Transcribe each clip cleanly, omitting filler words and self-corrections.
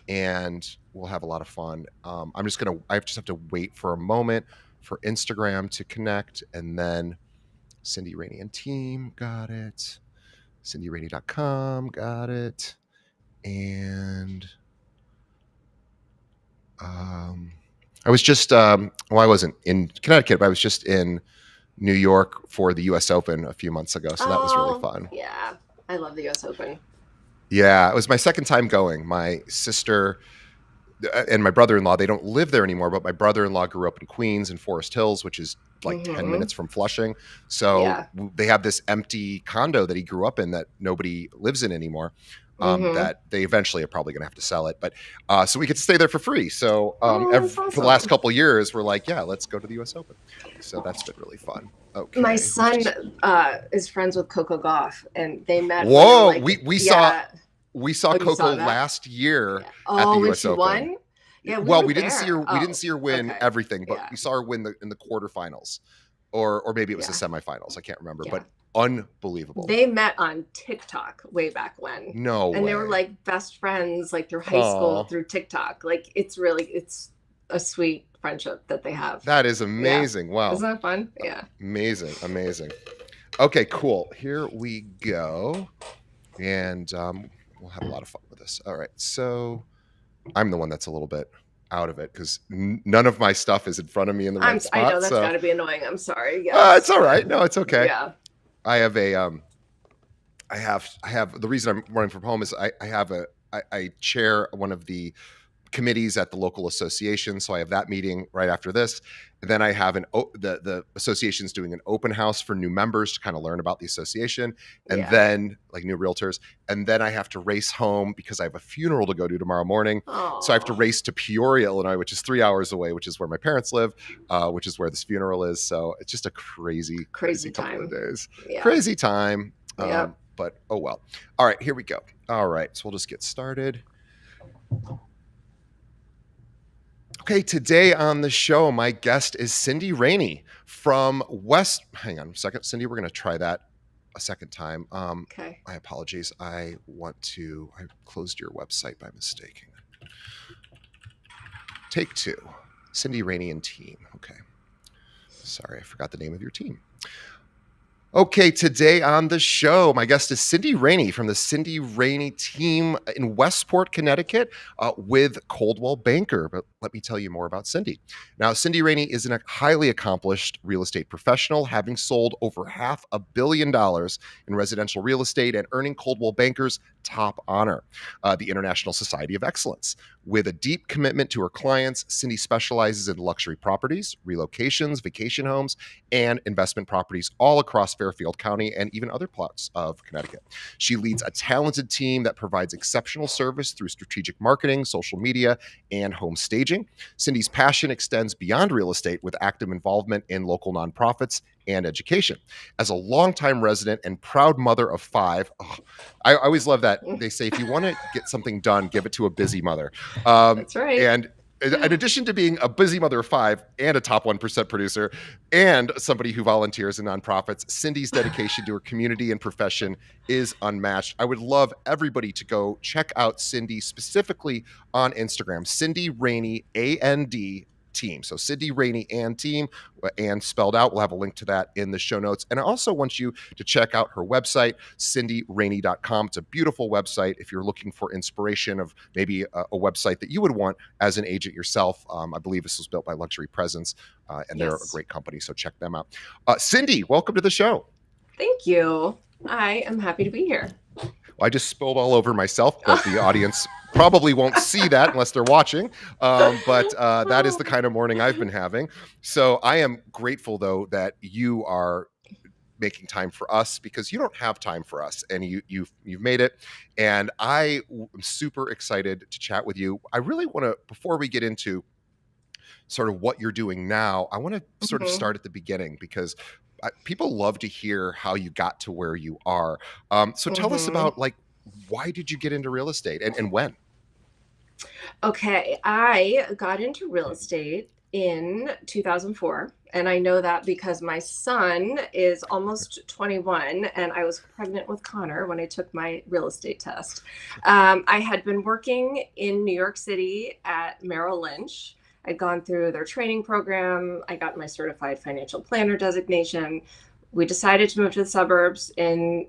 and we'll have a lot of fun. I just have to wait for a moment for Instagram to connect, and then Cindy Raney and team, got it. CindyRaney.com, got it. And I was just, well, I wasn't in Connecticut, but I was just in New York for the US Open a few months ago. So that was really Oh, fun. yeah. I love the US Open. Yeah, it was my second time going. My sister and my brother-in-law, they don't live there anymore, but my brother-in-law grew up in Queens and Forest Hills, which is like 10 Hmm. minutes from Flushing. So Yeah. they have this empty condo that he grew up in that nobody lives in anymore. Hmm. That they eventually are probably going to have to sell it, but so we could stay there for free. So Oh, that's for the last awesome. couple of years, we're like, yeah, let's go to the U.S. Open. So that's been really fun. My Okay, let's son just. is friends with Coco Gauff, and they met when they were Whoa, like, we saw yeah. we saw Oh, you Coco saw that? last year Yeah. at the Oh, when U.S. she Open. won? Yeah, we Well, were there. we didn't Oh, see her win okay. everything, but Yeah. we saw her win in the quarterfinals, or maybe it was the Yeah. semifinals. I can't remember, Yeah. but unbelievable. They met on TikTok way back when. No And they were way. like best friends like through high school Oh, through TikTok. Like it's a sweet friendship that they have. that is Yeah. amazing. Wow, Isn't that fun? Yeah. amazing, amazing. Okay, cool. Here we go, and we'll have a lot of fun with this. All right, so I'm the one that's a little bit out of it because none of my stuff is in front of me in the right I know spot. that's So gotta be annoying. I'm sorry. it's Yes. all right. No, it's okay. Yeah. I have a I have the reason I'm running from home is I have I chair one of the committees at the local association, so I have that meeting right after this. And then I have the association's doing an open house for new members to kind of learn about the association, and Yeah. then like new realtors. And then I have to race home because I have a funeral to go to tomorrow morning. So I have to Oh, race to Peoria, Illinois, which is 3 hours away, which is where my parents live, which is where this funeral is. So it's just a crazy, crazy crazy couple of time. days. Yeah. Crazy time. Yep. But oh well. All right, here we go. All right, so we'll just get started. Okay, today on the show, my guest is Cindy Raney from West. Hang on a second, Cindy. We're going to try that a second time. Okay. My apologies. I closed your website by mistaking. Take two. Cindy Raney and team. Okay. Sorry, I forgot the name of your team. Okay, today on the show, my guest is Cindy Raney from the Cindy Raney team in Westport, Connecticut, with Coldwell Banker. But let me tell you more about Cindy. Now, Cindy Raney is a highly accomplished real estate professional, having sold over $500 million in residential real estate and earning Coldwell Banker's top honor, the International Society of Excellence. With a deep commitment to her clients, Cindy specializes in luxury properties, relocations, vacation homes, and investment properties all across Fairfield County and even other parts of Connecticut. She leads a talented team that provides exceptional service through strategic marketing, social media, and home staging. Cindy's passion extends beyond real estate with active involvement in local nonprofits and education. As a longtime resident and proud mother of five, I always love that they say if you want to get something done, give it to a busy mother. That's right. And in addition to being a busy mother of five and a top 1% producer and somebody who volunteers in nonprofits, Cindy's dedication to her community and profession is unmatched. I would love everybody to go check out Cindy specifically on Instagram, Cindy Raney, AND team. So Cindy Raney and team, and spelled out. We'll have a link to that in the show notes. And I also want you to check out her website, cindyraney.com. It's a beautiful website if you're looking for inspiration of maybe a website that you would want as an agent yourself. I believe this was built by Luxury Presence, and they're a Yes. great company, so check them out. Cindy, welcome to the show. Thank you. I am happy to be here. Well, I just spilled all over myself, but the audience probably won't see that unless they're watching. But that is the kind of morning I've been having. So I am grateful, though, that you are making time for us because you don't have time for us, and you've made it. And I am super excited to chat with you. I really want to, before we get into sort of what you're doing now, I want to sort of Mhm. start at the beginning because people love to hear how you got to where you are. So tell us Mhm. about like, why did you get into real estate and when? Okay, I got into real estate in 2004 And I know that because my son is almost 21 and I was pregnant with Connor when I took my real estate test. I had been working in New York City at Merrill Lynch. I'd gone through their training program. I got my certified financial planner designation. We decided to move to the suburbs in,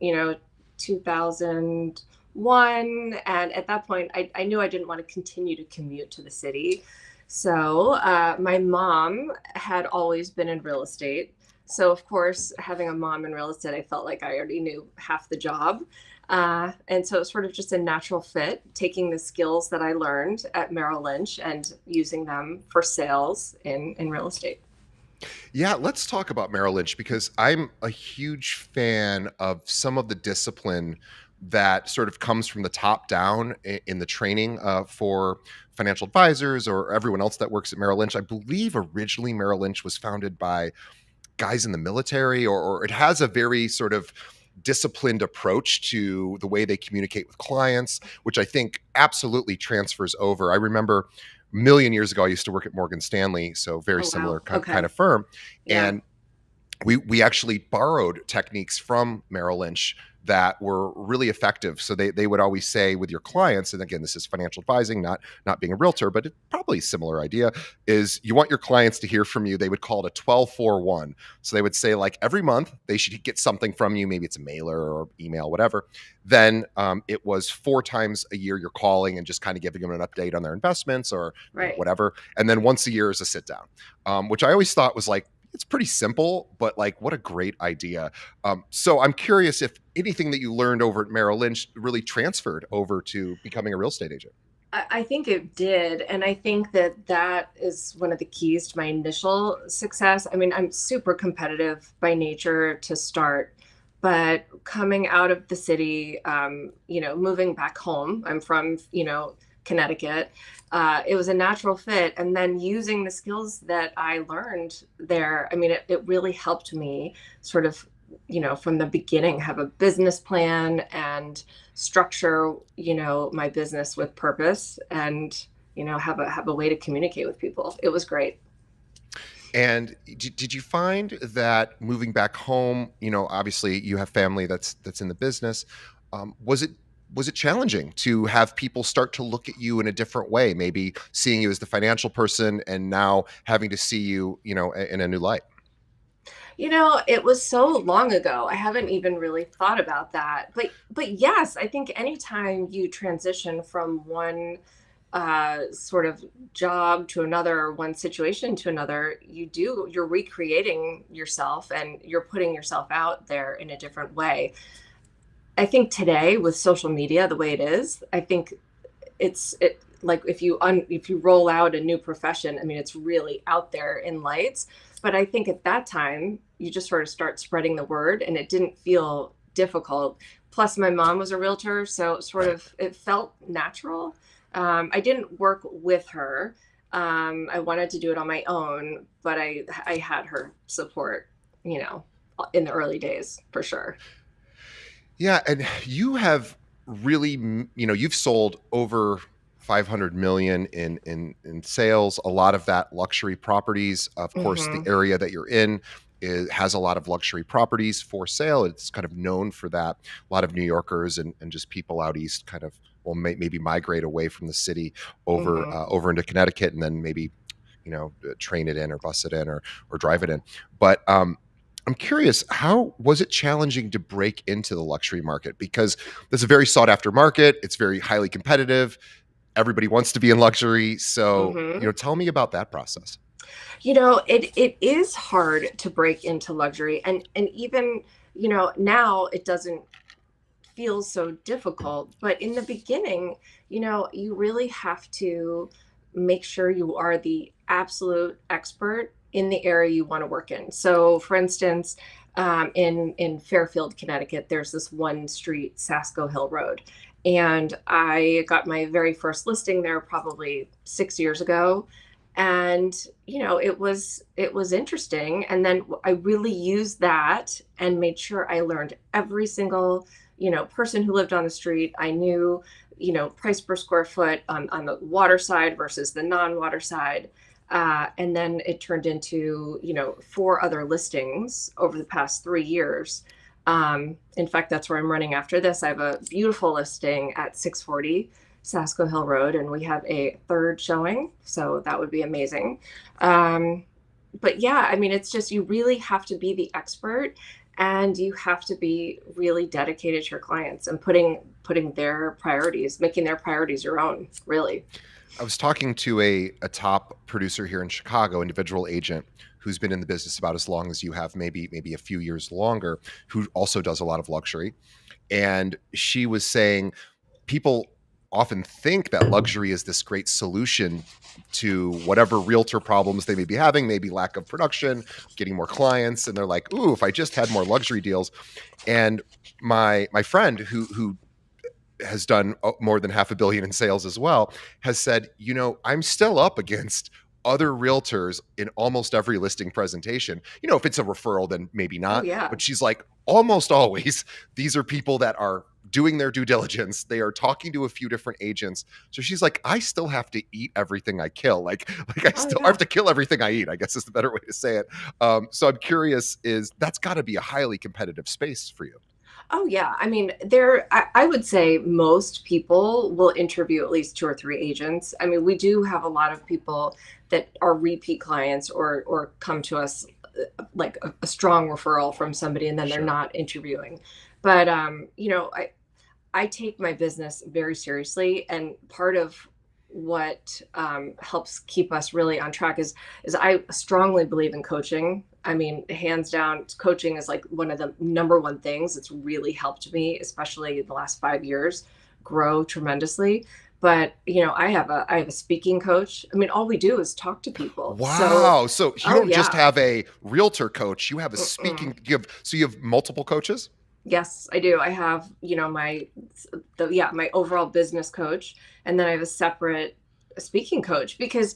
2001. And at that point, I knew I didn't want to continue to commute to the city. So my mom had always been in real estate. So, of course, having a mom in real estate, I felt like I already knew half the job. And so it's sort of just a natural fit, taking the skills that I learned at Merrill Lynch and using them for sales in real estate. Yeah, let's talk about Merrill Lynch because I'm a huge fan of some of the discipline that sort of comes from the top down in the training for financial advisors or everyone else that works at Merrill Lynch. I believe originally Merrill Lynch was founded by guys in the military, or it has a very sort of disciplined approach to the way they communicate with clients, which I think absolutely transfers over. I remember a million years ago, I used to work at Morgan Stanley, so very Oh, similar wow. kind Okay. of firm. Yeah. And we actually borrowed techniques from Merrill Lynch that were really effective. So they would always say with your clients, and again, this is financial advising, not being a realtor, but it's probably a similar idea, is you want your clients to hear from you. They would call it a 12-4-1. So they would say like every month they should get something from you. Maybe it's a mailer or email, whatever. Then it was 4 times a year you're calling and just kind of giving them an update on their investments or Right. whatever. And then once a year is a sit down, which I always thought was like, it's pretty simple, but like, what a great idea. So I'm curious if anything that you learned over at Merrill Lynch really transferred over to becoming a real estate agent. I think it did. And I think that that is one of the keys to my initial success. I mean, I'm super competitive by nature to start, but coming out of the city, moving back home, I'm from, Connecticut. It was a natural fit. And then using the skills that I learned there, I mean, it really helped me sort of, from the beginning, have a business plan and structure, my business with purpose and, have a way to communicate with people. It was great. And did you find that moving back home, obviously you have family that's in the business. Was it challenging to have people start to look at you in a different way, maybe seeing you as the financial person and now having to see you, in a new light? It was so long ago. I haven't even really thought about that. But yes, I think anytime you transition from one sort of job to another, or one situation to another, you're recreating yourself and you're putting yourself out there in a different way. I think today with social media the way it is, I think it like if you roll out a new profession, I mean it's really out there in lights. But I think at that time you just sort of start spreading the word and it didn't feel difficult. Plus my mom was a realtor, so sort Right. of it felt natural. I didn't work with her. I wanted to do it on my own, but I had her support, you know, in the early days for sure. Yeah, and you have really, you've sold over 500 million in sales. A lot of that luxury properties. Of course, the Hmm. area that you're in has a lot of luxury properties for sale. It's kind of known for that. A lot of New Yorkers and just people out east kind of will maybe migrate away from the city Hmm. over into Connecticut and then maybe train it in or bus it in or drive it in. But I'm curious, how was it challenging to break into the luxury market? Because that's a very sought after market. It's very highly competitive. Everybody wants to be in luxury. So, Hmm. tell me about that process. It is hard to break into luxury, and even, now it doesn't feel so difficult, but in the beginning, you really have to make sure you are the absolute expert in the area you want to work in. So, for instance, in Fairfield, Connecticut, there's this one street, Sasko Hill Road, and I got my very first listing there probably 6 years ago. And it was interesting, and then I really used that and made sure I learned every single person who lived on the street. I knew price per square foot on the water side versus the non-water side. And then it turned into, 4 other listings over the past 3 years. In fact, that's where I'm running after this. I have a beautiful listing at 640 Sasko Hill Road, and we have a third showing. So that would be amazing. Um, but yeah, I mean, it's just you really have to be the expert, and you have to be really dedicated to your clients and putting their priorities, making their priorities your own, really. I was talking to a top producer here in Chicago, individual agent who's been in the business about as long as you have, maybe a few years longer, who also does a lot of luxury. And she was saying people often think that luxury is this great solution to whatever realtor problems they may be having, maybe lack of production, getting more clients, and they're like, "Ooh, if I just had more luxury deals." And my friend who has done more than half a billion in sales as well, has said, I'm still up against other realtors in almost every listing presentation. If it's a referral, then maybe Oh not. yeah. But she's like, almost always, these are people that are doing their due diligence. They are talking to a few different agents. So she's like, I still have to eat everything I kill. Like Oh I have yeah. to kill everything I eat, I guess is the better way to say it. So I'm curious, is that's got to be a highly competitive space for you? Oh yeah. I mean, I would say most people will interview at least 2 or 3 agents. I mean, we do have a lot of people that are repeat clients or come to us like a strong referral from somebody, and then they're Sure. not interviewing. But I take my business very seriously, and part of what helps keep us really on track is I strongly believe in coaching. I mean, hands down, coaching is like one of the number one things that's really helped me, especially in the last 5 years, grow tremendously. But I have a speaking coach. I mean, all we do is talk to people. So, Wow. So you oh don't just yeah. have a realtor coach, you have a Mm-mm. speaking, you have multiple coaches? Yes, I do. I have, my overall business coach, and then I have a separate speaking coach because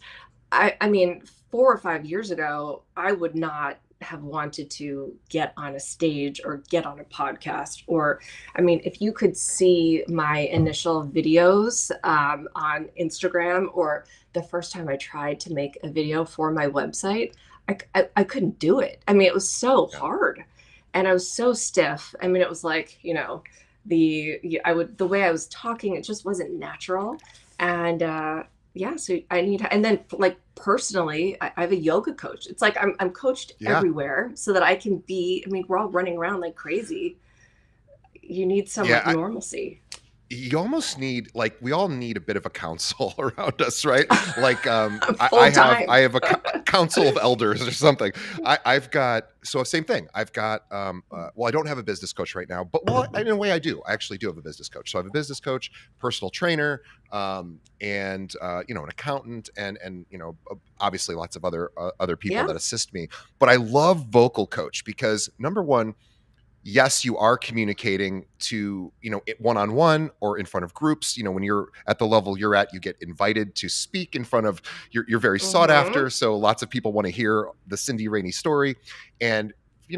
I mean, 4 or 5 years ago, I would not have wanted to get on a stage or get on a podcast. Or, I mean, if you could see my initial videos on Instagram, or the first time I tried to make a video for my website, I couldn't do it. I mean, it was so Yeah. hard, and I was so stiff. I mean, it was like, the way I was talking, it just wasn't natural. And yeah, so I need, and then like personally, I have a yoga coach. It's like I'm coached Yeah. everywhere so that I can be, I mean, we're all running around like crazy. You need some like Yeah. normalcy. You almost need, like, we all need a bit of a council around us, right? Like, Full I time. have a council of elders or something. I've got, so same thing. I've got, well, I don't have a business coach right now, but well, in a way I do. I actually do have a business coach. So I have a business coach, personal trainer, and an accountant, and obviously lots of other people Yeah. that assist me. But I love vocal coach because number one, yes, you are communicating to, one-on-one or in front of groups. When you're at the level you're at, you get invited to speak in front of, you're very sought Mm-hmm. after. So lots of people want to hear the Cindy Rainey story. And,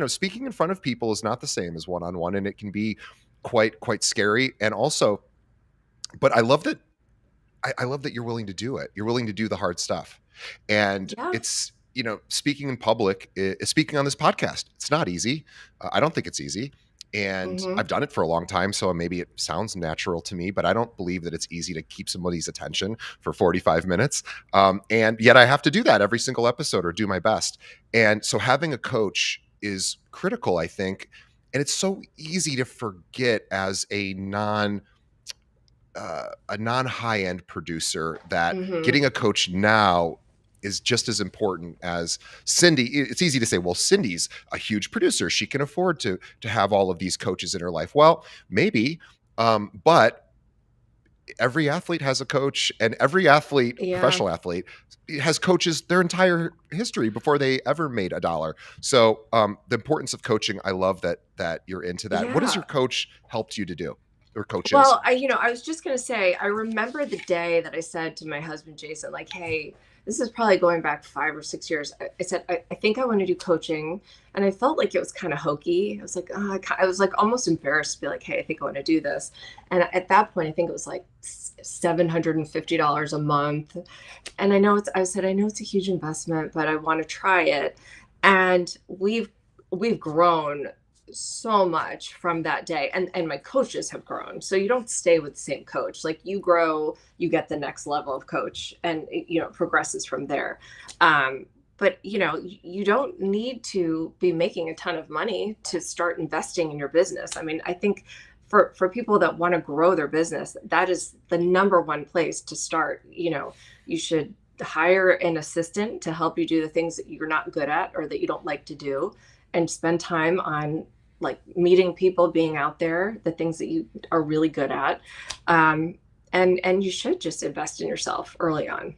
speaking in front of people is not the same as one-on-one, and it can be quite scary. And also, but I love that you're willing to do it. You're willing to do the hard stuff. And Yeah. it's, speaking in public, speaking on this podcast, it's not easy. I don't think it's easy. And Mm-hmm. I've done it for a long time. So maybe it sounds natural to me, but I don't believe that it's easy to keep somebody's attention for 45 minutes. And yet I have to do that every single episode or do my best. And so having a coach is critical, I think. And it's so easy to forget as a non high end producer that Mm-hmm. getting a coach now is just as important as Cindy. It's easy to say, well, Cindy's a huge producer. She can afford to have all of these coaches in her life. Well, maybe, but every athlete has a coach, and every athlete, Yeah. professional athlete, has coaches their entire history before they ever made a dollar. So the importance of coaching, I love that you're into that. What has Yeah. your coach helped you to do? or coaches? Well, I was just gonna say, I remember the day that I said to my husband Jason, like, "Hey, this is probably going back 5 or 6 years." I said, I think I want to do coaching," and I felt like it was kind of hokey. I was like, oh, I was like almost embarrassed to be like, "Hey, I think I want to do this," and at that point, I think it was like $750 a month, and I said, I know it's a huge investment, but I want to try it, and we've grown so much from that day, and my coaches have grown. So you don't stay with the same coach. Like, you grow, you get the next level of coach, and it progresses from there. But you don't need to be making a ton of money to start investing in your business. I mean, I think for people that want to grow their business, that is the number one place to start. You should hire an assistant to help you do the things that you're not good at or that you don't like to do, and spend time on, like, meeting people, being out there, the things that you are really good at. And you should just invest in yourself early on.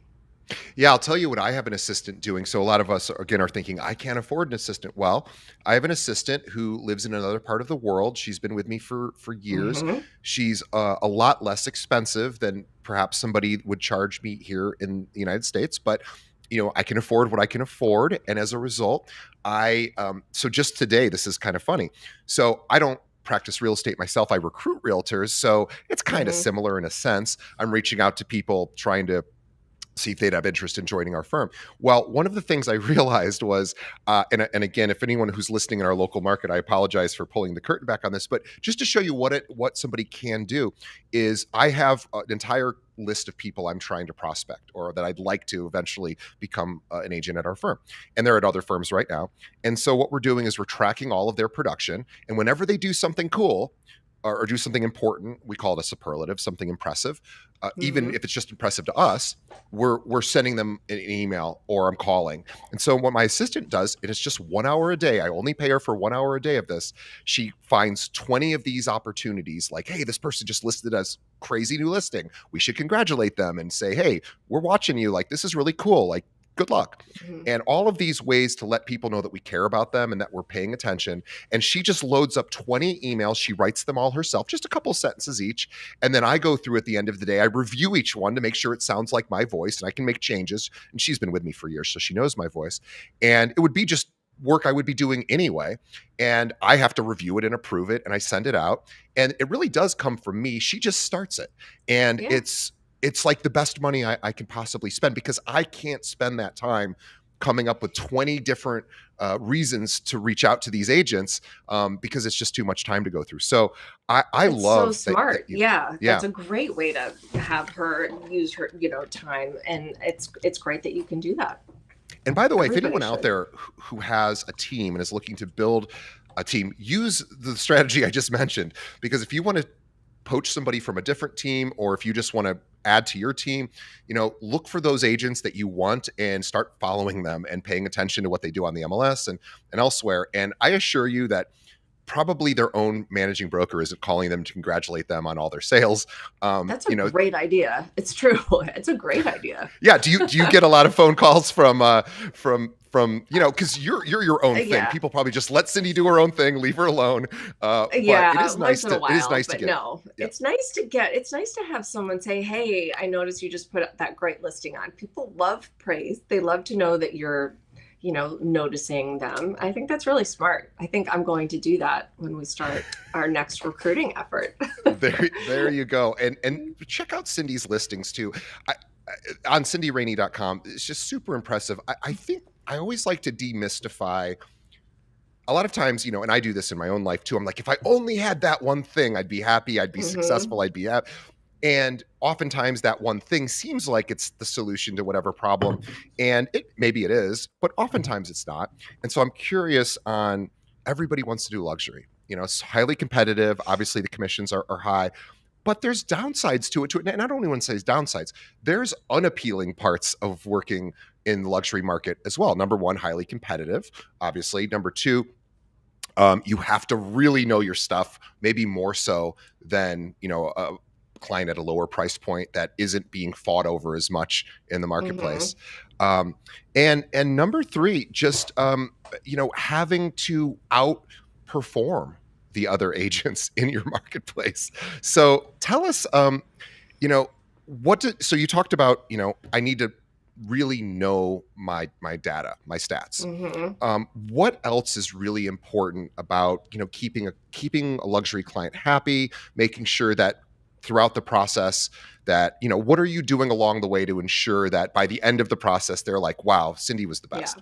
Yeah, I'll tell you what I have an assistant doing. So a lot of us again are thinking I can't afford an assistant. Well, I have an assistant who lives in another part of the world. She's been with me for years. Hmm. She's a lot less expensive than perhaps somebody would charge me here in the United States, but I can afford what I can afford, and as a result, so just today, this is kind of funny. So I don't practice real estate myself. I recruit realtors, so it's kind of Hmm. similar in a sense. I'm reaching out to people trying to see if they'd have interest in joining our firm. Well, one of the things I realized was, and again, if anyone who's listening in our local market, I apologize for pulling the curtain back on this, but just to show you what somebody can do, is I have an entire list of people I'm trying to prospect or that I'd like to eventually become an agent at our firm. And they're at other firms right now. And so what we're doing is we're tracking all of their production. And whenever they do something cool, or do something important, we call it a superlative, something impressive. Even Hmm. if it's just impressive to us, we're sending them an email or I'm calling. And so what my assistant does, it is just 1 hour a day. I only pay her for 1 hour a day of this. She finds 20 of these opportunities, like, hey, this person just listed as crazy new listing. We should congratulate them and say, hey, we're watching you. Like, this is really cool. Like, good luck. Hmm. And all of these ways to let people know that we care about them and that we're paying attention. And she just loads up 20 emails. She writes them all herself, just a couple of sentences each. And then I go through at the end of the day, I review each one to make sure it sounds like my voice and I can make changes. And she's been with me for years, so she knows my voice. And it would be just work I would be doing anyway. And I have to review it and approve it. And I send it out. And it really does come from me. She just starts it. And Yeah, it's like the best money I can possibly spend, because I can't spend that time coming up with 20 different reasons to reach out to these agents, because it's just too much time to go through. So I it's so love that smart. you, Yeah, yeah. that's a great way to have her use her time, and it's great that you can do that. And by the way, if Everybody anyone out should. there who has a team and is looking to build a team, use the strategy I just mentioned, because if you want to poach somebody from a different team, or if you just want to add to your team, look for those agents that you want and start following them and paying attention to what they do on the MLS and elsewhere. And I assure you that probably their own managing broker isn't calling them to congratulate them on all their sales. Um, That's a you know, great idea. It's true. It's a great idea. yeah. Do you get a lot of phone calls from because you're your own thing. Yeah. People probably just let Cindy do her own thing, leave her alone. But it Yeah, is once nice in a to it is while, nice to but get no, yeah. it's nice to have someone say, "Hey, I noticed you just put up that great listing on." People love praise. They love to know that you're, noticing them. I think that's really smart. I think I'm going to do that when we start our next recruiting effort. There you go. And check out Cindy's listings too. On cindyraney.com. It's just super impressive. I think I always like to demystify a lot of times, and I do this in my own life too. I'm like, if I only had that one thing, I'd be happy, I'd be Hmm. successful, I'd be happy. And oftentimes that one thing seems like it's the solution to whatever problem. And maybe it is, but oftentimes it's not. And so I'm curious on, everybody wants to do luxury. It's highly competitive. Obviously the commissions are high, but there's downsides to it too. And I don't even want to say downsides. There's unappealing parts of working in the luxury market as well. Number one, highly competitive, obviously. Number two, you have to really know your stuff, maybe more so than a client at a lower price point that isn't being fought over as much in the Hmm. marketplace. Um, and number three, just having to outperform the other agents in your marketplace. So tell us, you know, so you talked about, I need to really know my data, my stats. Hmm. What else is really important about, keeping a luxury client happy, making sure that throughout the process that, what are you doing along the way to ensure that by the end of the process they're like, wow, Cindy was the Yeah. best.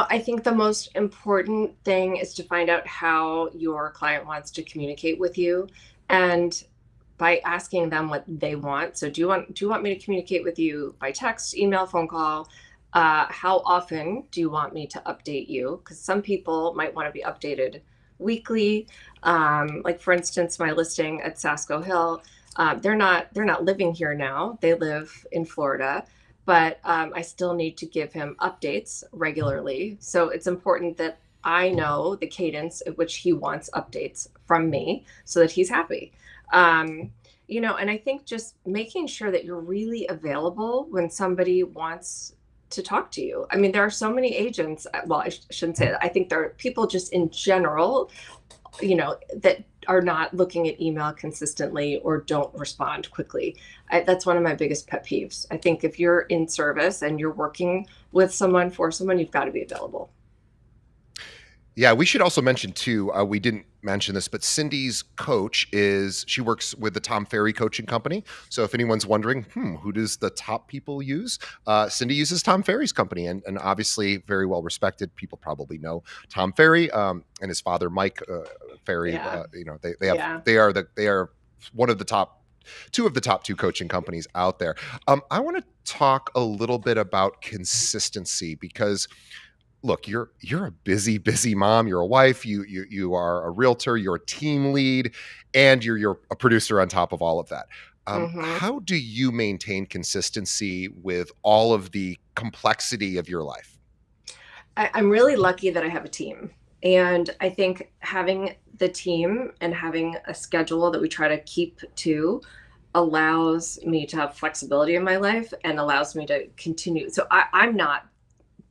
I think the most important thing is to find out how your client wants to communicate with you, and by asking them what they want. So do you want me to communicate with you by text, email, phone call? How often do you want me to update you? Because some people might want to be updated weekly. Like for instance, my listing at Sasco Hill, they're not living here now. They live in Florida, but I still need to give him updates regularly. So it's important that I know the cadence at which he wants updates from me so that he's happy. And I think just making sure that you're really available when somebody wants to talk to you. I mean, there are so many agents. Well, I shouldn't say that. I think there are people just in general, that are not looking at email consistently or don't respond quickly. That's one of my biggest pet peeves. I think if you're in service and you're working with someone for someone, you've got to be available. Yeah, we should also mention too. We didn't mention this, but Cindy's coach she works with the Tom Ferry coaching company. So if anyone's wondering, who does the top people use? Cindy uses Tom Ferry's company, and obviously very well respected. People probably know Tom Ferry and his father Mike Ferry. Yeah. Yeah. They are one of the top two coaching companies out there. I want to talk a little bit about consistency because look, you're a busy mom. You're a wife. You are a realtor. You're a team lead, and you're a producer on top of all of that. Hmm. How do you maintain consistency with all of the complexity of your life? I'm really lucky that I have a team. And I think having the team and having a schedule that we try to keep to allows me to have flexibility in my life and allows me to continue. So I'm not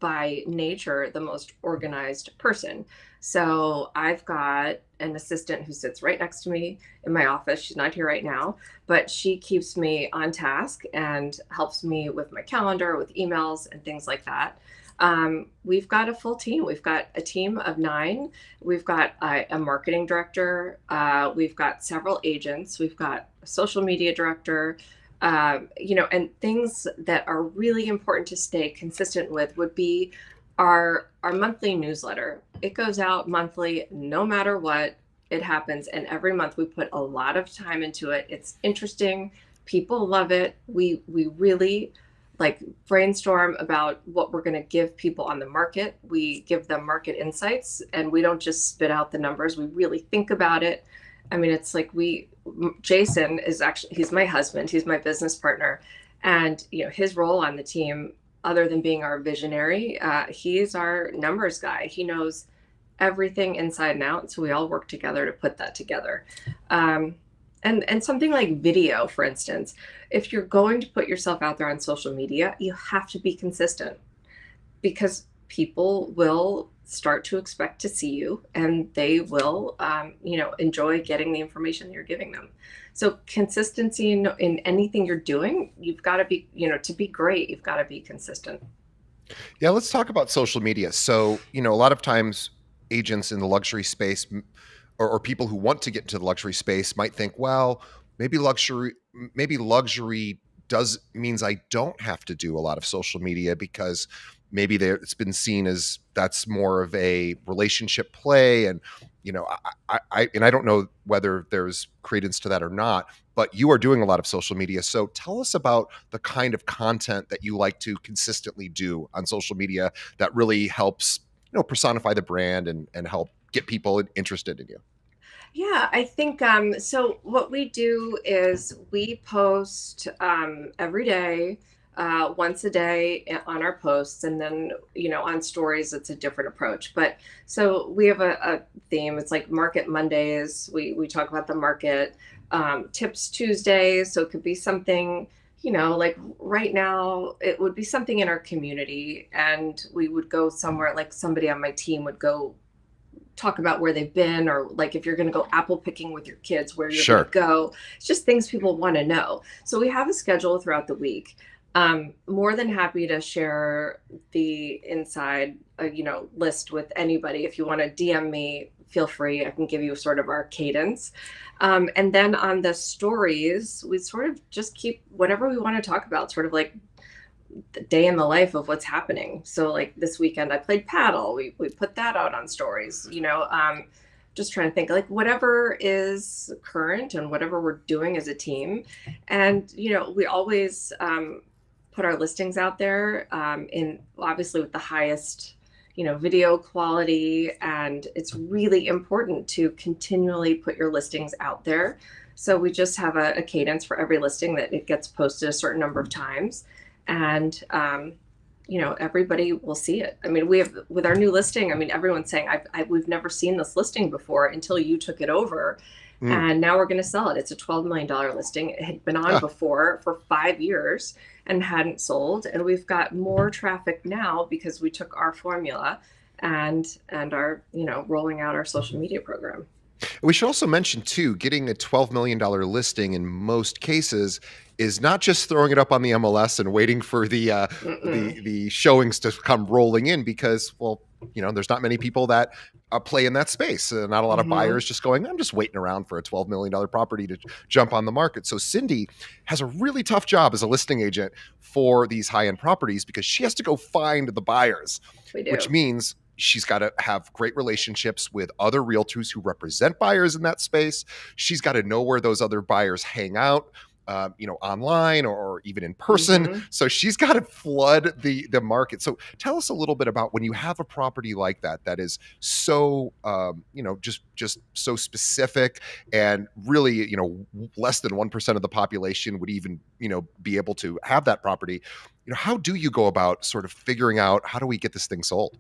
by nature the most organized person. So I've got an assistant who sits right next to me in my office. She's not here right now, but she keeps me on task and helps me with my calendar, with emails, and things like that. We've got a full team. We've got a team of 9. We've got a marketing director. We've got several agents. We've got a social media director. And things that are really important to stay consistent with would be our monthly newsletter. It goes out monthly, no matter what. It happens, and every month we put a lot of time into it. It's interesting. People love it. We really like brainstorm about what we're going to give people on the market. We give them market insights, and we don't just spit out the numbers. We really think about it. I mean, it's like Jason is actually, he's my husband, he's my business partner. And, his role on the team, other than being our visionary, he's our numbers guy. He knows everything inside and out. So we all work together to put that together. And something like video, for instance, if you're going to put yourself out there on social media, you have to be consistent because people will start to expect to see you and they will enjoy getting the information you're giving them. So consistency in anything you're doing, you've got to be, to be great, you've got to be consistent. Yeah, let's talk about social media. So, a lot of times agents in the luxury space or people who want to get into the luxury space might think, well, maybe luxury does means I don't have to do a lot of social media because maybe it's been seen as that's more of a relationship play. And, I don't know whether there's credence to that or not, but you are doing a lot of social media. So tell us about the kind of content that you like to consistently do on social media that really helps, personify the brand and help get people interested in you. Yeah, I think so. What we do is we post every day, once a day on our posts, and then on stories it's a different approach. But so we have a theme. It's like Market Mondays. We talk about the market. Tips Tuesdays. So it could be something. Like right now, it would be something in our community, and we would go somewhere. Like somebody on my team would go talk about where they've been, or like if you're going to go apple picking with your kids, where you're going to Sure. go. It's just things people want to know. So we have a schedule throughout the week. More than happy to share the inside, list with anybody. If you want to DM me, feel free. I can give you sort of our cadence. And then on the stories, we sort of just keep whatever we want to talk about, sort of like the day in the life of what's happening. So like this weekend I played paddle. We put that out on stories, just trying to think like whatever is current and whatever we're doing as a team. And, we always put our listings out there in obviously with the highest, video quality. And it's really important to continually put your listings out there. So we just have a cadence for every listing that it gets posted a certain number of times. And everybody will see it. I mean, we have with our new listing. I mean, everyone's saying, we've never seen this listing before until you took it over, Mm. and now we're going to sell it. It's a $12 million listing. It had been on Ah, before for 5 years and hadn't sold, and we've got more traffic now because we took our formula and are rolling out our social media program. we should also mention too, getting a $12 million listing in most cases is not just throwing it up on the MLS and waiting for the showings to come rolling in, because, well, there's not many people that play in that space. Not a lot of Mm-hmm. buyers just going, I'm just waiting around for a $12 million property to jump on the market. So Cindy has a really tough job as a listing agent for these high-end properties, because she has to go find the buyers, We which do. means she's got to have great relationships with other realtors who represent buyers in that space. She's got to know where those other buyers hang out, online or even in person. Mm-hmm. So she's got to flood the market. So tell us a little bit about when you have a property like that is so, just so specific, and really, less than 1% of the population would even, be able to have that property. How do you go about sort of figuring out, how do we get this thing sold?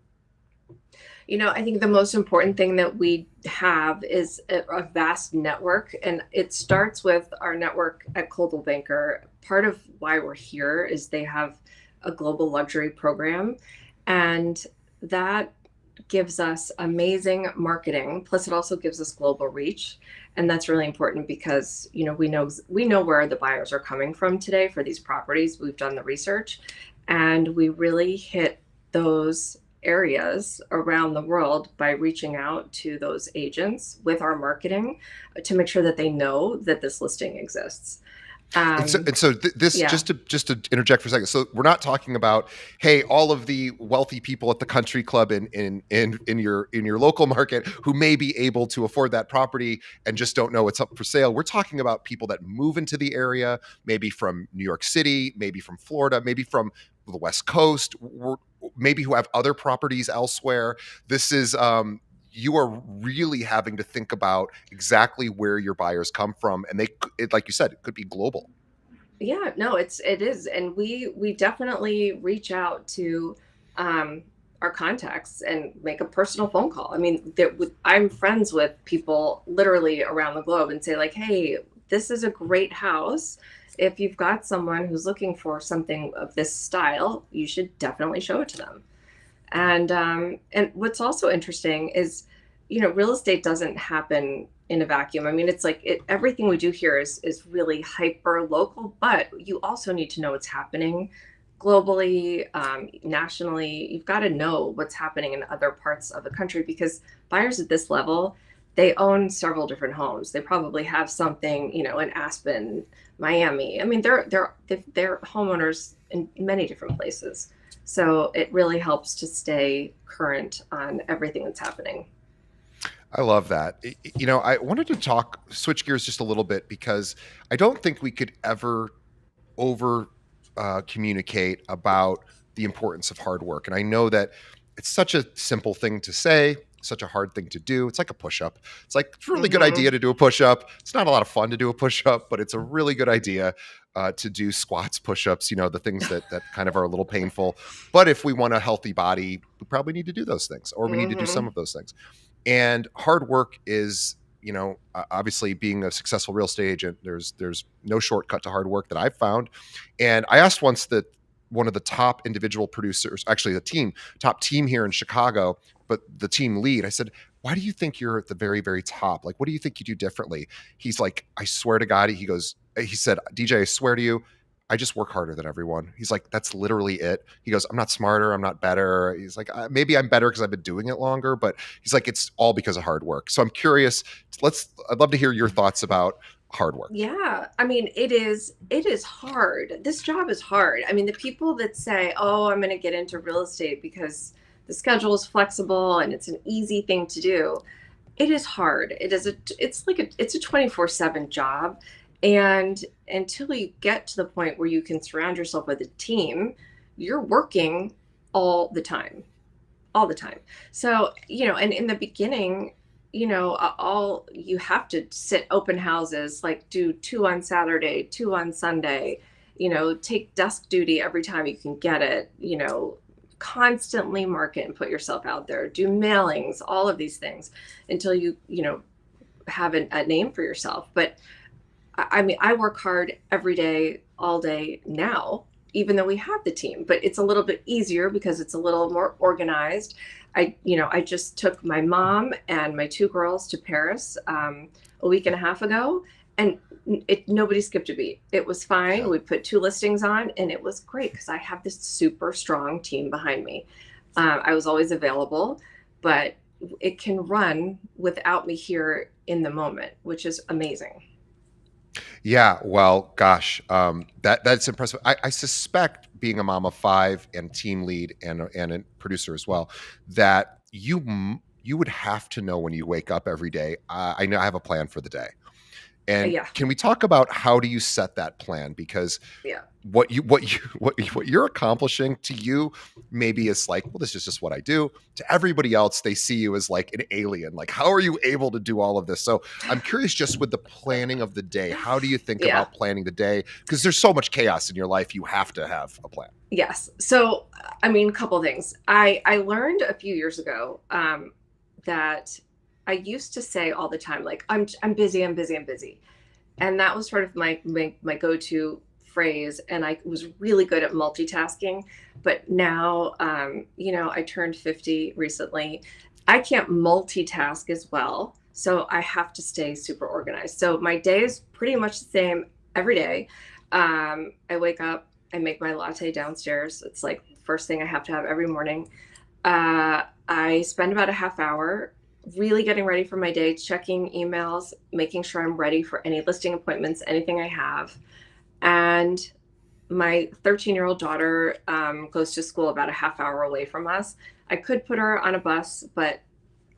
I think the most important thing that we have is a vast network, and it starts with our network at Coldwell Banker. Part of why we're here is they have a global luxury program, and that gives us amazing marketing. Plus, it also gives us global reach, and that's really important because we know where the buyers are coming from today for these properties. We've done the research, and we really hit those areas around the world by reaching out to those agents with our marketing to make sure that they know that this listing exists. And so, Um, this, yeah. just to interject for a second. So we're not talking about, hey, all of the wealthy people at the country club in your local market who may be able to afford that property and just don't know it's up for sale. We're talking about people that move into the area, maybe from New York City, maybe from Florida, maybe from the West Coast, maybe who have other properties elsewhere. This is, you are really having to think about exactly where your buyers come from, and like you said, it could be global. Yeah, no, it is, and we definitely reach out to um, our contacts and make a personal phone call. I mean, I'm friends with people literally around the globe and say like, "Hey, this is a great house. If you've got someone who's looking for something of this style, you should definitely show it to them." And what's also interesting is, real estate doesn't happen in a vacuum. I mean, it's like everything we do here is really hyper local, but you also need to know what's happening globally, nationally. You've got to know what's happening in other parts of the country, because buyers at this level, they own several different homes. They probably have something, in Aspen, Miami. I mean, they're homeowners in many different places. So it really helps to stay current on everything that's happening. I love that. I wanted to switch gears just a little bit, because I don't think we could ever over communicate about the importance of hard work. And I know that it's such a simple thing to say, such a hard thing to do. It's like a push up. It's like, it's a really good Mm-hmm. idea to do a push up. It's not a lot of fun to do a push up, but it's a really good idea to do squats, push ups, the things that kind of are a little painful. But if we want a healthy body, we probably need to do those things, or we need to do some Mm-hmm. of those things. And hard work is, obviously, being a successful real estate agent, there's no shortcut to hard work that I've found. And I asked once that one of the top individual producers, actually the top team here in Chicago, but the team lead, I said, why do you think you're at the very, very top? Like, what do you think you do differently? He's like, I swear to God, he said, DJ, I swear to you, I just work harder than everyone. He's like, that's literally it. He goes, I'm not smarter. I'm not better. He's like, maybe I'm better because I've been doing it longer, but he's like, it's all because of hard work. So I'm curious. I'd love to hear your thoughts about hard work. Yeah, I mean, it is hard. This job is hard. I mean, the people that say, "Oh, I'm going to get into real estate because the schedule is flexible and it's an easy thing to do." It is hard. It's a 24/7 job. And until you get to the point where you can surround yourself with a team, you're working all the time, all the time. So, and in the beginning, all you have to sit open houses, like do two on Saturday, two on Sunday, take desk duty every time you can get it, constantly market and put yourself out there, do mailings, all of these things until you have a name for yourself. But I mean, I work hard every day, all day now, even though we have the team, but it's a little bit easier because it's a little more organized. I just took my mom and my two girls to Paris a week and a half ago, and nobody skipped a beat. It was fine. Yeah. We put two listings on, and it was great because I have this super strong team behind me. I was always available, but it can run without me here in the moment, which is amazing. Yeah, well, gosh, that's impressive. I suspect being a mom of five and team lead and a producer as well, that you would have to know when you wake up every day. I know I have a plan for the day, and Yeah, can we talk about how do you set that plan? Because yeah, what you're accomplishing to you maybe is like, well, this is just what I do. To everybody else, they see you as like an alien. Like, how are you able to do all of this? So I'm curious, just with the planning of the day, how do you think yeah. about planning the day? Because there's so much chaos in your life, you have to have a plan. Yes. So, I mean, a couple things. I learned a few years ago that I used to say all the time, like, I'm busy, I'm busy, I'm busy, and that was sort of my go-to phrase. And I was really good at multitasking, but now, I turned 50 recently. I can't multitask as well, so I have to stay super organized. So my day is pretty much the same every day. I wake up, I make my latte downstairs. It's like the first thing I have to have every morning. I spend about a half hour really getting ready for my day, checking emails, making sure I'm ready for any listing appointments, anything I have. And my 13-year-old daughter goes to school about a half hour away from us. I could put her on a bus, but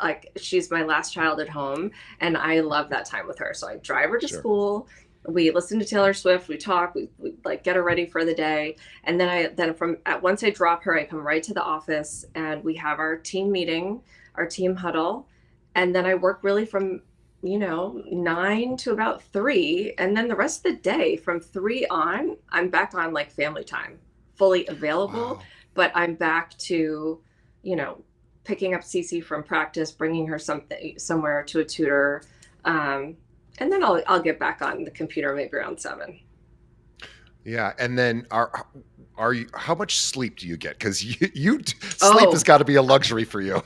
like she's my last child at home, and I love that time with her. So I drive her to Sure. school. We listen to Taylor Swift. We talk. We like get her ready for the day, and then from at once I drop her, I come right to the office, and we have our team meeting, our team huddle, and then I work really from 9 to about 3, and then the rest of the day from 3 on, I'm back on like family time, fully available, Wow. but I'm back to, you know, picking up Cece from practice, bringing her something somewhere to a tutor, and then I'll get back on the computer maybe around 7. Yeah, and then are you? How much sleep do you get? Because sleep has Oh, got to be a luxury for you.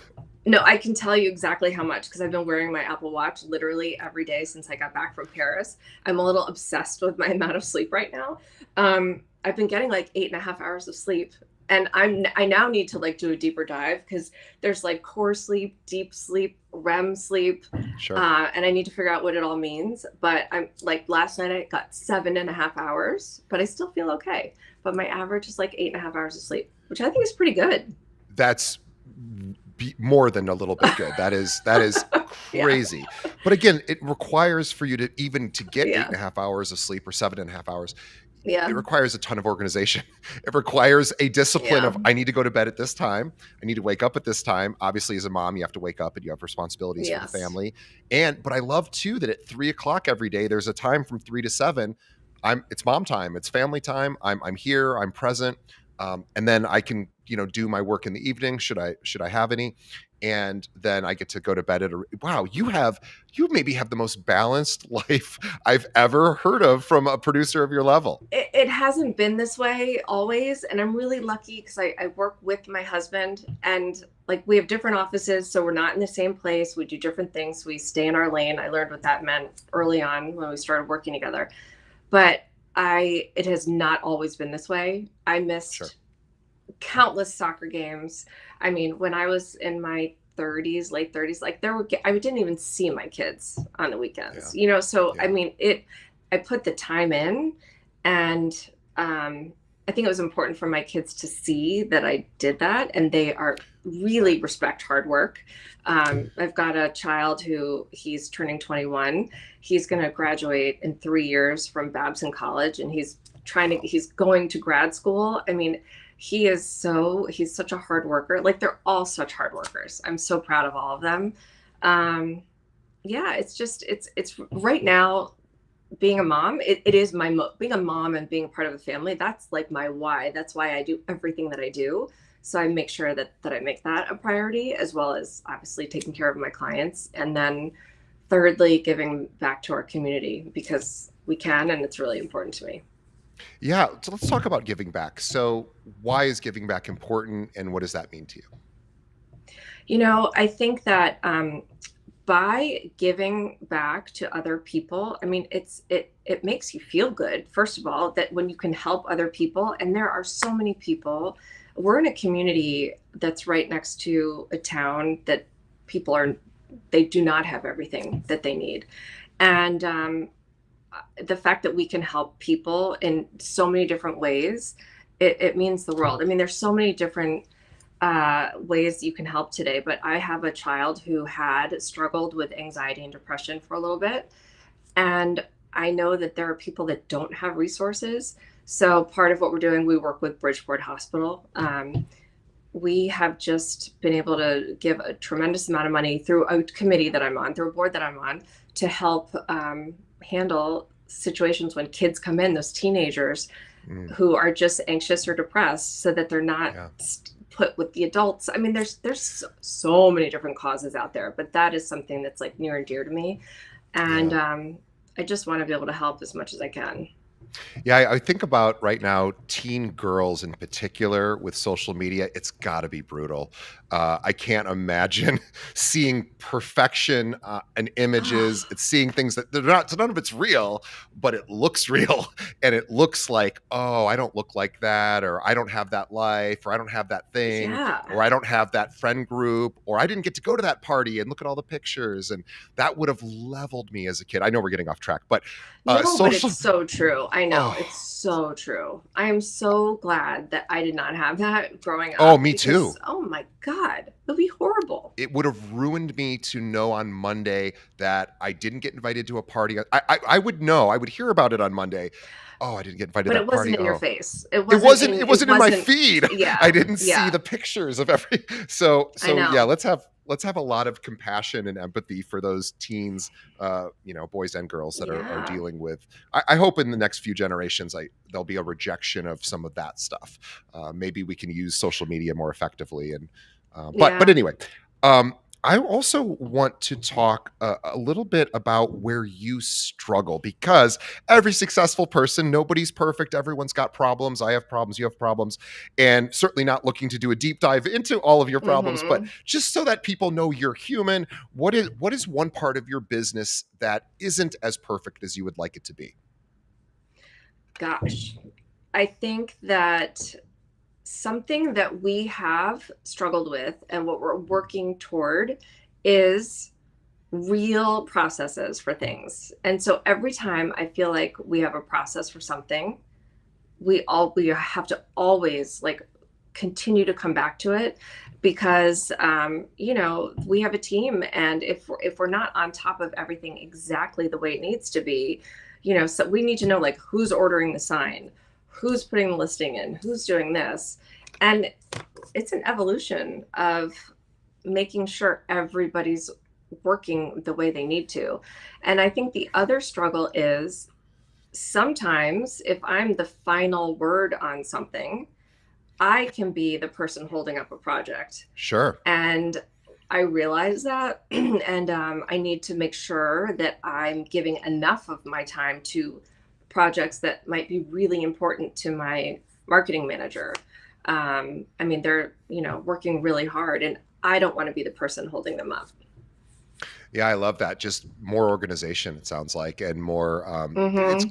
no, I can tell you exactly how much because I've been wearing my Apple Watch literally every day since I got back from Paris. I'm a little obsessed with my amount of sleep right now. I've been getting like 8.5 hours of sleep, and I now need to like do a deeper dive because there's like core sleep, deep sleep, REM sleep, Sure. and I need to figure out what it all means. But I'm like last night I got 7.5 hours, but I still feel okay. But my average is like 8.5 hours of sleep, which I think is pretty good. That's more than a little bit good. That is Yeah, crazy. But again, it requires for you to even to get eight yeah, and a half hours of sleep or 7.5 hours. yeah, It requires a ton of organization. It requires a discipline yeah, of I need to go to bed at this time. I need to wake up at this time. Obviously, as a mom, you have to wake up and you have responsibilities for the yes. family. But I love too that at 3 o'clock every day, there's a time from 3 to 7. It's mom time. It's family time. I'm here. I'm present. And then I can, do my work in the evening. Should I have any? And then I get to go to bed wow. You maybe have the most balanced life I've ever heard of from a producer of your level. It hasn't been this way always, and I'm really lucky because I work with my husband, and like we have different offices, so we're not in the same place. We do different things. We stay in our lane. I learned what that meant early on when we started working together. But it has not always been this way. I Sure. missed countless soccer games. I mean, when I was in my 30s, late 30s, like I didn't even see my kids on the Yeah. weekends, so I Yeah. mean, I put the time in, and I think it was important for my kids to see that I did that, and they are Right. really respect hard work. I've got a child who he's turning 21. He's going to graduate in 3 years from Babson College, and Wow. he's going to grad school. I mean, he's such a hard worker. Like they're all such hard workers. I'm so proud of all of them. Um, yeah, it's right now being a mom. It is being a mom and being part of a family. That's like my why. That's why I do everything that I do. So I make sure that I make that a priority, as well as obviously taking care of my clients, and then thirdly, giving back to our community because we can, and it's really important to me. Yeah. So let's talk about giving back. So, why is giving back important, and what does that mean to you? I think that by giving back to other people, I mean, it makes you feel good. First of all, that when you can help other people, and there are so many people. We're in a community that's right next to a town that people are they do not have everything that they need, and the fact that we can help people in so many different ways, it means the world. I mean, there's so many different ways you can help today. But I have a child who had struggled with anxiety and depression for a little bit. And I know that there are people that don't have resources. So part of what we're doing, we work with Bridgeport Hospital. We have just been able to give a tremendous amount of money through a committee that I'm on, through a board that I'm on, to help handle situations when kids come in, those teenagers Mm, who are just anxious or depressed, so that they're not yeah. put with the adults. I mean, there's so many different causes out there, but that is something that's like near and dear to me, and Yeah. I just want to be able to help as much as I can. Yeah, I think about right now teen girls in particular with social media. It's got to be brutal. I can't imagine seeing perfection in images. It's seeing things that they're not. So none of it's real, but it looks real, and it looks like, oh, I don't look like that, or I don't have that life, or I don't have that thing, Yeah, or I don't have that friend group, or I didn't get to go to that party and look at all the pictures, and that would have leveled me as a kid. I know we're getting off track, but no, but it's social. so true. I know it's Oh, so true. I am so glad that I did not have that growing oh, up, me because too. oh my god, it'll be horrible. It would have ruined me to know on Monday that I didn't get invited to a party. I would know. I would hear about it on Monday. Oh, I didn't get invited to But it that wasn't party. in your Oh, face. it It wasn't in my wasn't. feed. I Yeah, didn't see yeah, the pictures of every I so yeah, know. let's have a lot of compassion and empathy for those teens, boys and girls that are Yeah, dealing with. I hope in the next few generations, there'll be a rejection of some of that stuff. Maybe we can use social media more effectively. And but yeah. anyway, um, I also want to talk a little bit about where you struggle, because every successful person, nobody's perfect. Everyone's got problems. I have problems. You have problems. And certainly not looking to do a deep dive into all of your problems, but Hmm. just so that people know you're human, what is one part of your business that isn't as perfect as you would like it to be? Gosh, I think that something that we have struggled with and what we're working toward is real processes for things. And so every time I feel like we have a process for something, we have to always like continue to come back to it, because we have a team, and if we're not on top of everything exactly the way it needs to be, so we need to know like who's ordering the sign, who's putting the listing in, who's doing this. And it's an evolution of making sure everybody's working the way they need to. And I think the other struggle is sometimes if I'm the final word on something, I can be the person holding up a project. Sure. And I realize that. And I need to make sure that I'm giving enough of my time to projects that might be really important to my marketing manager. I mean, they're, working really hard, and I don't want to be the person holding them up. Yeah, I love that. Just more organization, it sounds like, and more. It's Mm-hmm.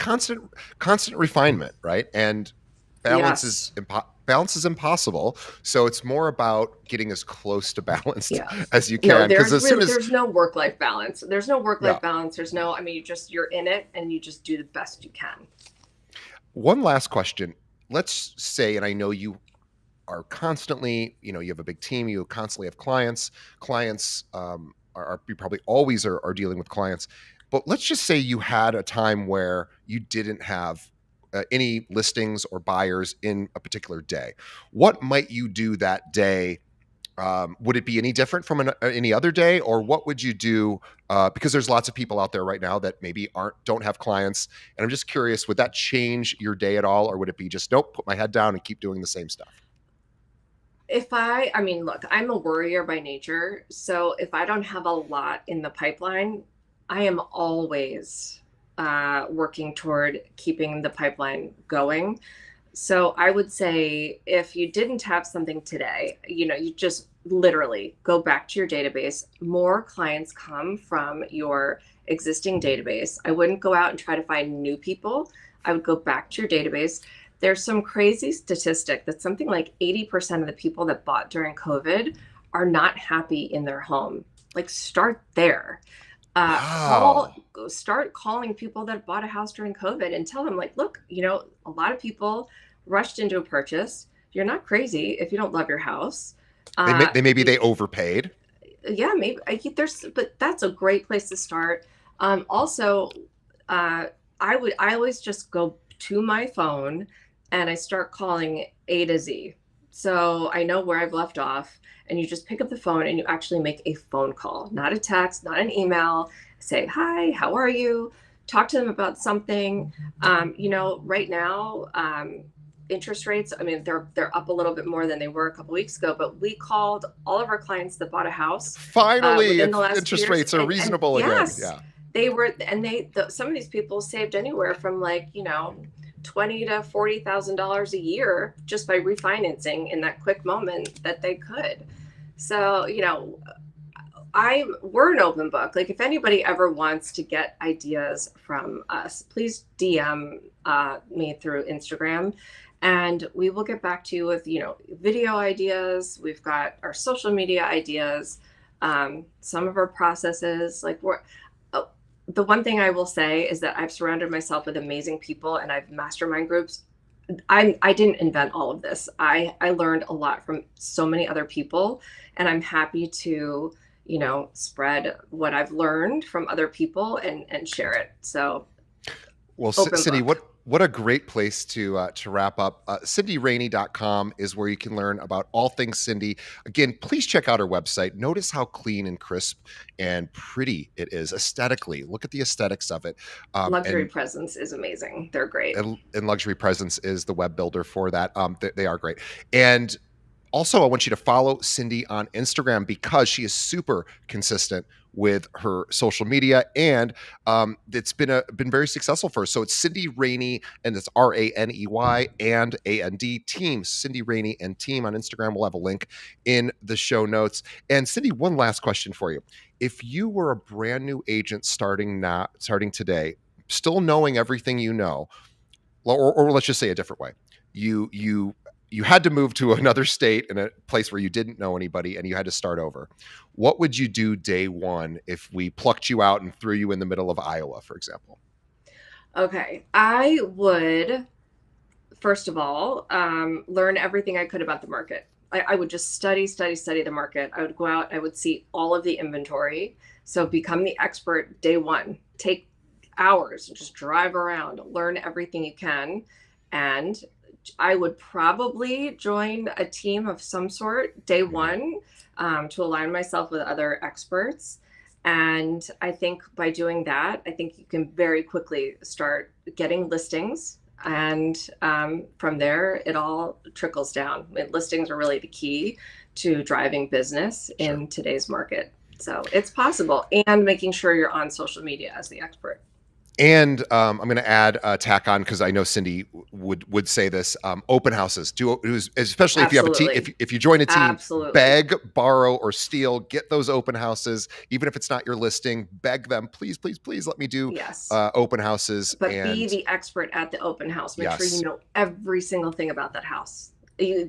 constant refinement, right? And Yes. balance is impossible. So it's more about getting as close to balanced Yeah. as you No, can. Because as soon as there's no work-life balance. There's no yeah, work-life balance. There's no, I mean, you're in it and you just do the best you can. one last question. Let's say, and I know you are constantly, you have a big team, you constantly have clients. Clients you probably always are dealing with clients. But let's just say you had a time where you didn't have any listings or buyers in a particular day. What might you do that day? Would it be any different from any other day, or what would you do? Because there's lots of people out there right now that maybe don't have clients, and I'm just curious, would that change your day at all, or would it be just nope, put my head down and keep doing the same stuff? I mean, look, I'm a worrier by nature. So if I don't have a lot in the pipeline, I am always working toward keeping the pipeline going. So I would say if you didn't have something today, you just literally go back to your database. More clients come from your existing database. I wouldn't go out and try to find new people. I would go back to your database. There's some crazy statistic that something like 80% of the people that bought during COVID are not happy in their home. Like, start there. Wow. Start calling people that bought a house during COVID and tell them, like, look, a lot of people rushed into a purchase. You're not crazy if you don't love your house. Maybe they overpaid. Yeah, maybe but that's a great place to start. Also, uh, I always just go to my phone and I start calling A to Z. So I know where I've left off, and you just pick up the phone and you actually make a phone call, not a text, not an email. Say, hi, how are you? Talk to them about something. Right now, interest rates, I mean, they're up a little bit more than they were a couple weeks ago, but we called all of our clients that bought a house Finally, within the last two interest years, rates are and reasonable again. yes, Yeah. they were, and some of these people saved anywhere from, like, twenty to $40,000 a year just by refinancing in that quick moment that they could. So, we're an open book. Like, if anybody ever wants to get ideas from us, please DM me through Instagram, and we will get back to you with, video ideas. We've got our social media ideas, some of our processes. Like, the one thing I will say is that I've surrounded myself with amazing people, and I've mastermind groups. I didn't invent all of this. I learned a lot from so many other people, and I'm happy to, spread what I've learned from other people and share it. So, Well, open Cindy, book. what a great place to wrap up. CindyRaney.com is where you can learn about all things Cindy. Again, please check out her website. Notice how clean and crisp and pretty it is aesthetically. Look at the aesthetics of it. Luxury And Presence is amazing. They're great. Luxury Presence is the web builder for that. They are great. And also, I want you to follow Cindy on Instagram because she is super consistent with her social media, and it's been very successful for her. So it's Cindy Raney, and it's Raney and And team. Cindy Raney and team on Instagram. We'll have a link in the show notes. And Cindy, one last question for you: if you were a brand new agent starting today, still knowing everything you know, or let's just say a different way, you had to move to another state in a place where you didn't know anybody and you had to start over. What would you do day one if we plucked you out and threw you in the middle of Iowa, for example? Okay. I would, first of all, learn everything I could about the market. I would just study the market. I would go out, I would see all of the inventory. So become the expert day one. Take hours, just drive around, learn everything you can. And I would probably join a team of some sort day Mhm. one, to align myself with other experts. And I think by doing that, I think you can very quickly start getting listings. And from there, it all trickles down. Listings are really the key to driving business Sure. in today's market. So it's possible, and making sure you're on social media as the expert. And I'm going to add tack on because I know Cindy would say this. Open houses, especially if you have a team. Absolutely. If you join a team, Absolutely. beg, borrow, or steal. Get those open houses, even if it's not your listing. Beg them, please, please, please. Let me do Yes. open houses. But be And the expert at the open house. Make sure you yes, know every single thing about that house.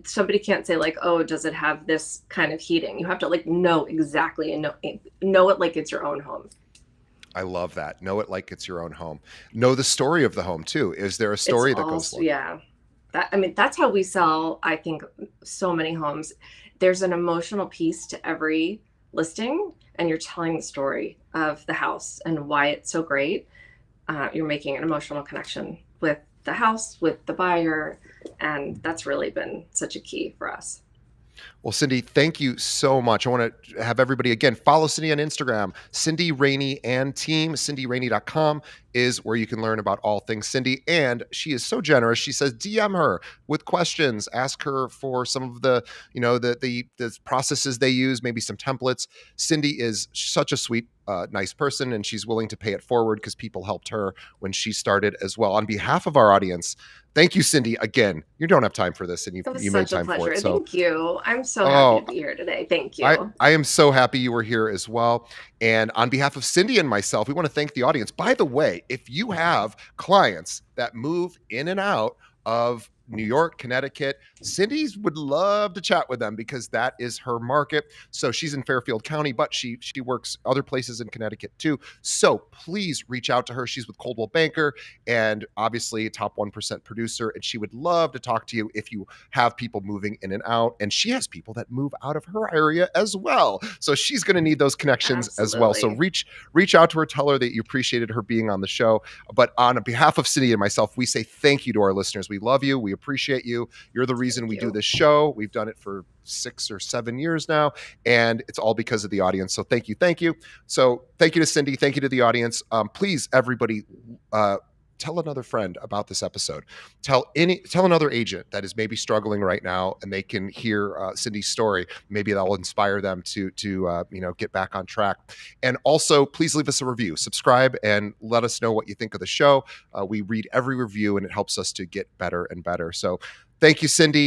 Somebody can't say like, oh, does it have this kind of heating? You have to like know exactly and know it like it's your own home. I love that. Know it like it's your own home. Know the story of the home too. Is there a It's story that goes also, along? yeah. That's how we sell, I think, so many homes. There's an emotional piece to every listing, and you're telling the story of the house and why it's so great. You're making an emotional connection with the house, with the buyer, and that's really been such a key for us. Well, Cindy, thank you so much. I want to have everybody again follow Cindy on Instagram, Cindy Raney and team. CindyRaney.com is where you can learn about all things Cindy. And she is so generous. She says DM her with questions, ask her for some of the, the processes they use, maybe some templates. Cindy is such a sweet, nice person, and she's willing to pay it forward because people helped her when she started as well. On behalf of our audience, thank you, Cindy. Again, you don't have time for this, and It was you made such a time for it. pleasure. So, Thank you. I'm so happy to oh, be here today. Thank I you. I am so happy you were here as well. And on behalf of Cindy and myself, we want to thank the audience. By the way, if you have clients that move in and out of New York, Connecticut, Cindy's would love to chat with them because that is her market. So she's in Fairfield County, but she works other places in Connecticut too. So please reach out to her. She's with Coldwell Banker and obviously a top 1% producer. And she would love to talk to you if you have people moving in and out. And she has people that move out of her area as well. So she's going to need those connections as well. So Absolutely. reach out to her, tell her that you appreciated her being on the show. But on behalf of Cindy and myself, we say thank you to our listeners. We love you. We appreciate you. You're the reason Thank we do you. this show. We've done it for 6 or 7 years now, and it's all because of the audience. So thank you. Thank you. So thank you to Cindy. Thank you to the audience. Please, everybody, tell another friend about this episode. Tell another agent that is maybe struggling right now, and they can hear Cindy's story. Maybe that will inspire them to get back on track. And also, please leave us a review, subscribe, and let us know what you think of the show. We read every review, and it helps us to get better and better. So, thank you, Cindy.